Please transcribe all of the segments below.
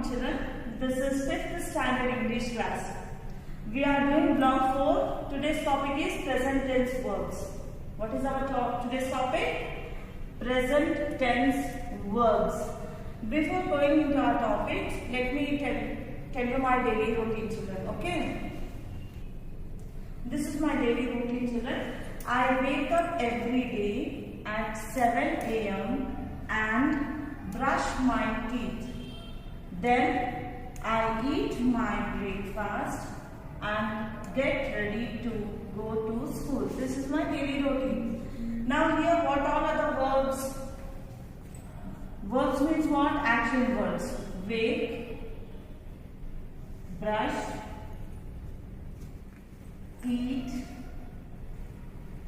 children. This is 5th standard English class. We are doing block 4. Today's topic is present tense verbs. What is our today's topic? Present tense verbs. Before going into our topic, let me tell you my daily routine, children. Okay? This is my daily routine, children. I wake up every day at 7 a.m. and brush my teeth. Then I eat my breakfast and get ready to go to school. This is my daily routine. Now here, what all are the verbs? Verbs means what? Action words. Wake, brush, eat.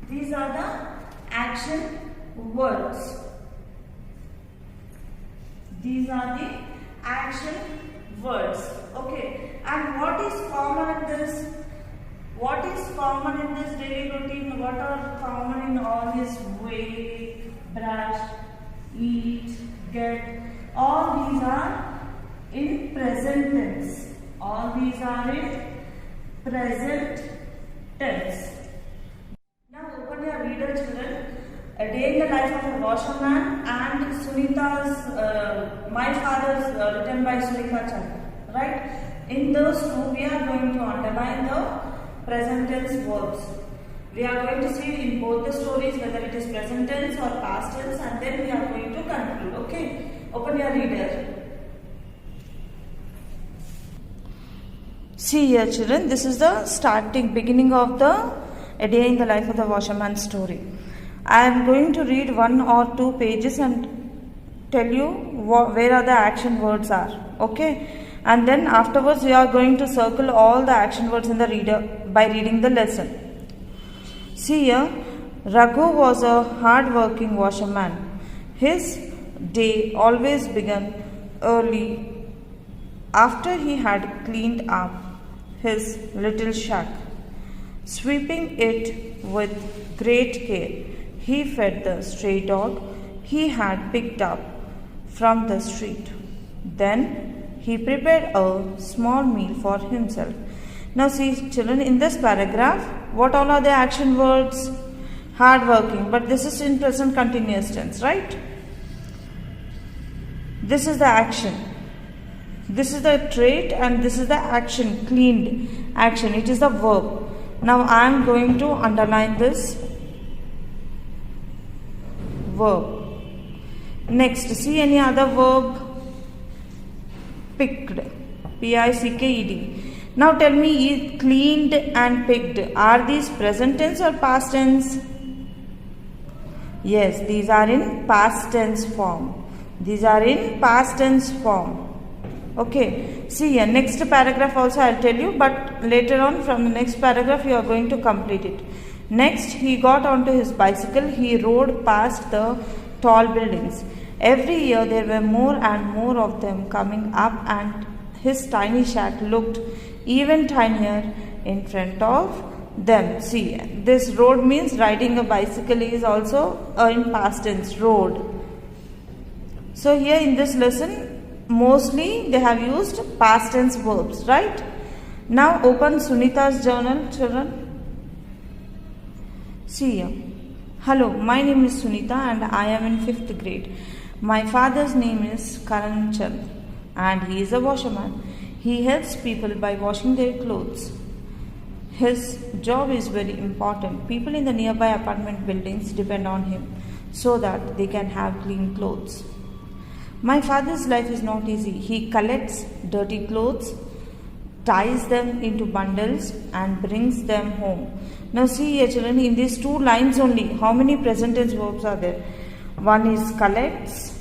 These are the action words. These are the action words. Okay. And what is common in this? What is common in this daily routine? What are common in all this? Wake, brush, eat, get. All these are in present tense. All these are in present tense. Now open your reader, children. A Day in the Life of a Washerman and Sunita's My Father's written by Surekha Chandra. Right? In those two, we are going to underline the present tense verbs. We are going to see in both the stories whether it is present tense or past tense, and then we are going to conclude. Okay? Open your reader. See here, children, this is the beginning of the A Day in the Life of the Washerman story. I am going to read 1 or 2 pages and tell you where are the action words are. Okay? And then afterwards we are going to circle all the action words in the reader by reading the lesson. See here, Raghu was a hard-working washerman. His day always began early after he had cleaned up his little shack. Sweeping it with great care, he fed the stray dog he had picked up from the street. Then he prepared a small meal for himself. Now see, children, in this paragraph, what all are the action words? Hard-working, but this is in present continuous tense, right? This is the action. This is the trait and this is the action, cleaned action. It is the verb. Now I am going to underline this verb. Next, see any other verb? Picked. P-I-C-K-E-D. Now tell me, cleaned and picked, are these present tense or past tense? Yes, these are in past tense form. These are in past tense form. Okay, see here, next paragraph also I will tell you, but later on from the next paragraph you are going to complete it. Next, he got onto his bicycle. He rode past the tall buildings. Every year there were more and more of them coming up, and his tiny shack looked even tinier in front of them. See, this road means riding a bicycle is also in past tense, rode. So here in this lesson, mostly they have used past tense verbs, right? Now open Sunita's journal, children. See here. Hello, my name is Sunita and I am in 5th grade. My father's name is Karan Chand and he is a washerman. He helps people by washing their clothes. His job is very important. People in the nearby apartment buildings depend on him so that they can have clean clothes. My father's life is not easy. He collects dirty clothes, ties them into bundles and brings them home. Now see here, children, in these 2 lines only, how many present tense verbs are there? One is collects,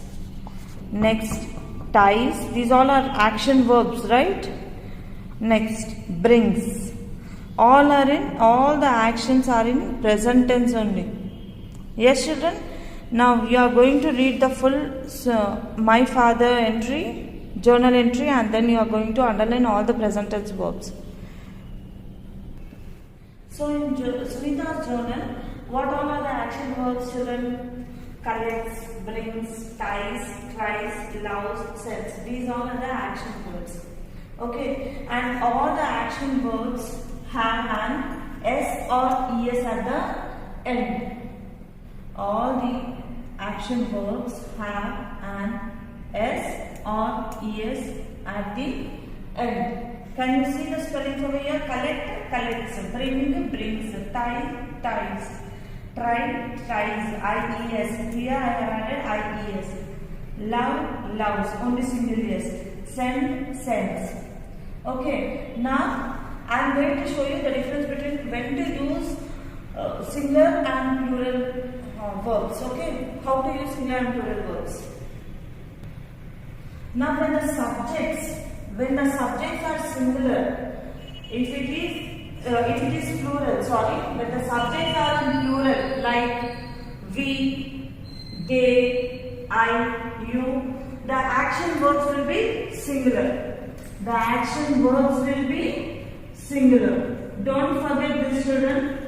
next ties, these all are action verbs, right? Next, brings. All the actions are in present tense only. Yes, children? Now you are going to read the full My Father entry, journal entry, and then you are going to underline all the present tense verbs. So in Sunita's journal, what all are the action verbs, children? Collects, brings, ties, tries, loves, sends. These all are the action words. Okay, and all the action words have an S or ES at the end. All the action verbs have an S or ES at the end. Can you see the spellings over here? Collect, collects, bring, brings, tie, ties, try, tries, IES. Here I have added IES. Love, loves, only single S. Send, sends. Okay, now I am going to show you the difference between when to use singular and plural verbs. Okay, how to use singular and plural verbs. Now when the subjects are singular, if it is plural, when the subjects are in plural like we, they, I, you, the action verbs will be singular. The action verbs will be singular. Don't forget this, children.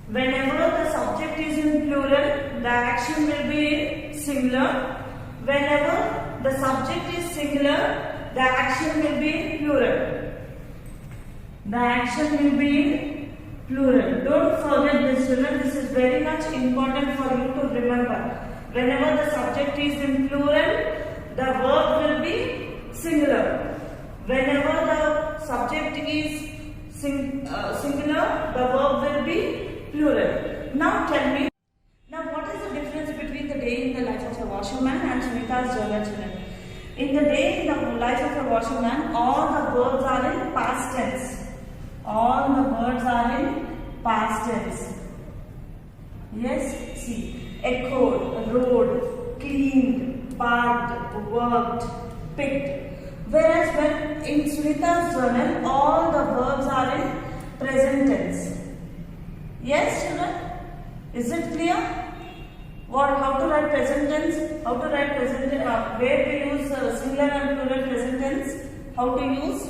Whenever the subject is in plural, the action will be in singular. Whenever the subject is singular, the action will be in plural. The action will be in plural. Don't forget this, children. This is very much important for you to remember. Whenever the subject is in plural, the verb will be singular. Whenever the subject is singular, the verb will be plural. Now tell me, what is the difference between the day in the life of a washerman and Sunita's journal, children? In the day in the life of a washerman, all the verbs are in past tense. All the words are in past tense. Yes, see, echoed, rode, cleaned, bathed, worked, picked. Whereas when in Sunita's journal, all the verbs are in present tense. Yes, children? Is it clear? How to write present tense? How to write present tense? Where to use singular and plural present tense? How to use?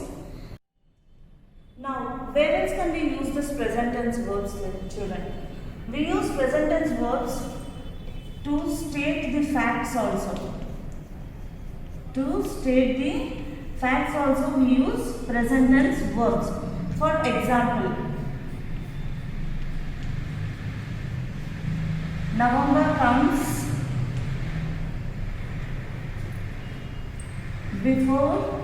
Now, where else can we use this present tense verbs, children? We use present tense verbs to state the facts also. To state the facts also we use present tense verbs. For example, November comes before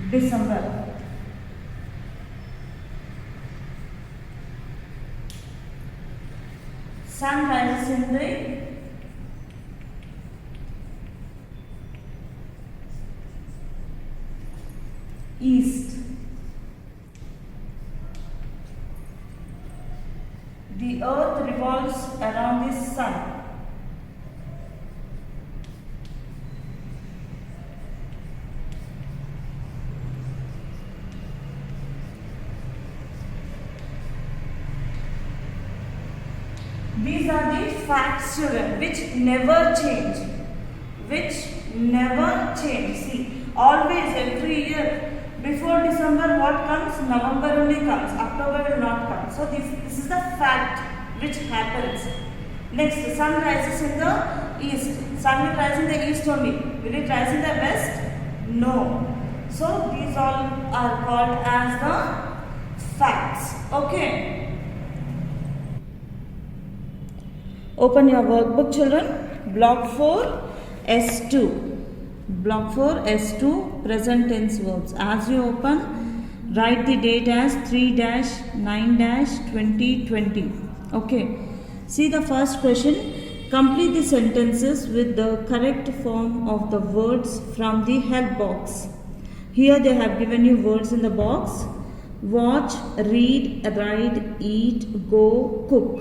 December. Sun rises in the east. The earth revolves around the sun. These are the facts, children, which never change. See, always, every year, before December, what comes? November only comes. October will not come. So this is the fact which happens. Next, the sun rises in the east. Sun will rise in the east only. Will it rise in the west? No. So these all are called as the facts. Okay. Open your workbook, children. Block 4, S2. Block 4, S2, present tense verbs. As you open, write the date as 3-9-2020. Okay. See the first question. Complete the sentences with the correct form of the words from the help box. Here they have given you words in the box. Watch, read, ride, eat, go, cook.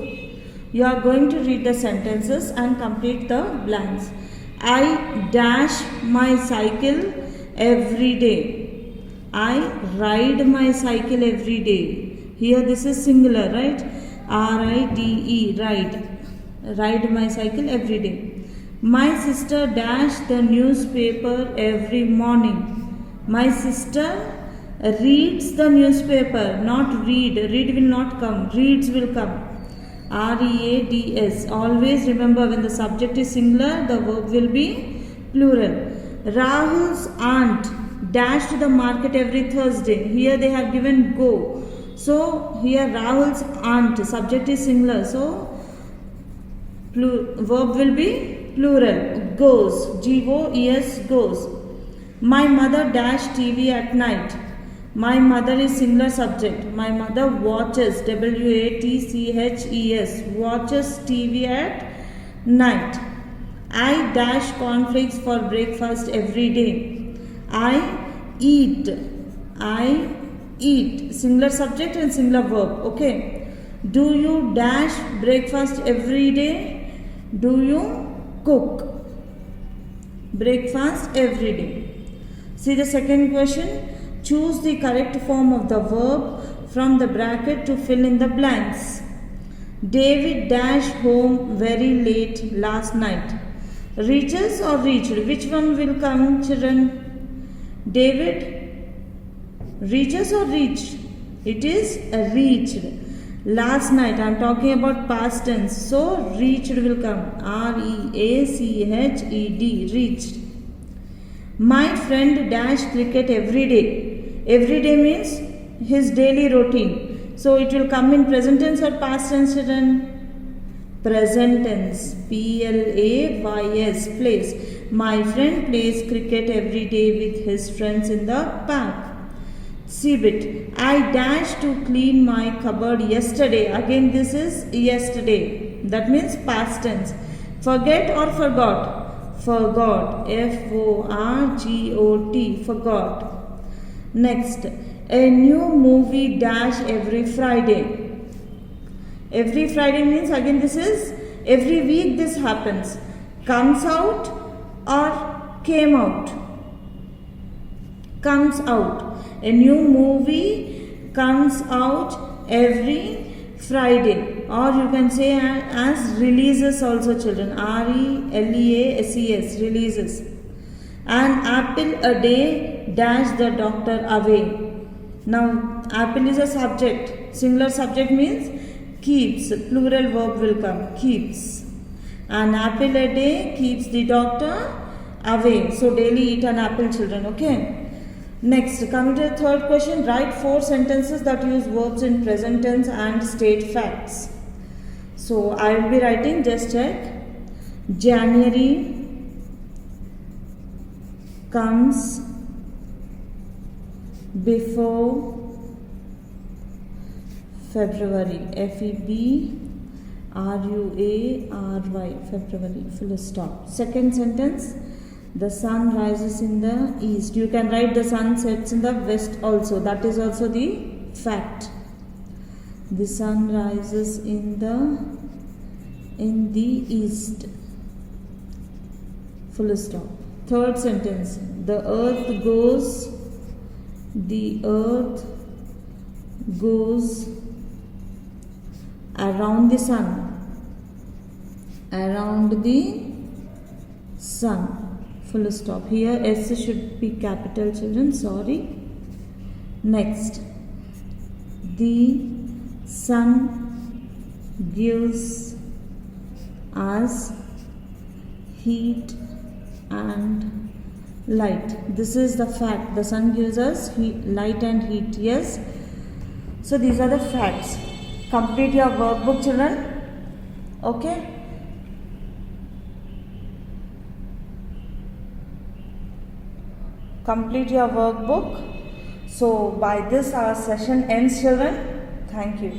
You are going to read the sentences and complete the blanks. I dash my cycle every day. I ride my cycle every day. Here this is singular, right? R-I-D-E, ride. Ride my cycle every day. My sister dash the newspaper every morning. My sister reads the newspaper, not read. Read will not come. Reads will come. R-E-A-D-S. Always remember, when the subject is singular, the verb will be plural. Rahul's aunt dash to the market every Thursday. Here they have given go. So here Rahul's aunt, subject is singular. So verb will be plural. Goes. G-O-E-S, goes. My mother dash TV at night. My mother is singular subject. My mother watches, W-A-T-C-H-E-S, watches TV at night. I dash cornflakes for breakfast every day. I eat. Singular subject and singular verb. Okay. Do you dash breakfast every day? Do you cook breakfast every day? See the second question. Choose the correct form of the verb from the bracket to fill in the blanks. David dashed home very late last night. Reaches or reached? Which one will come, children? David reaches or reached? It is reached. Last night, I am talking about past tense. So, reached will come. R-E-A-C-H-E-D, reached. My friend dash cricket every day. Every day means his daily routine. So, it will come in present tense or past tense, children? Present tense. P-L-A-Y-S, plays. My friend plays cricket every day with his friends in the park. C-bit. I dashed to clean my cupboard yesterday. Again, this is yesterday. That means past tense. Forget or forgot? Forgot. F-O-R-G-O-T. Forgot. Next. A new movie dash every Friday. Every Friday means, again, this is every week this happens. Comes out or came out? Comes out. A new movie comes out every Friday, or you can say as releases also, children. R-E-L-E-A-S-E-S, releases. An apple a day dash the doctor away. Now, apple is a subject. Singular subject means keeps. Plural verb will come, keeps. An apple a day keeps the doctor away. So, daily eat an apple, children. Okay. Next, coming to the third question, write 4 sentences that use verbs in present tense and state facts. So, I will be writing, just check. January comes before February. F-E-B-R-U-A-R-Y, February, full stop. Second sentence. The sun rises in the east. You can write the sun sets in the west also. That is also the fact. The sun rises in the east. Full stop. Third sentence. The earth goes around the sun. Around the sun. Full stop. Here S should be capital, children. Sorry. Next. The sun gives us heat and light. This is the fact. The sun gives us light and heat. Yes. So these are the facts. Complete your workbook, children. Okay. Complete your workbook. So by this our session ends, children. Thank you.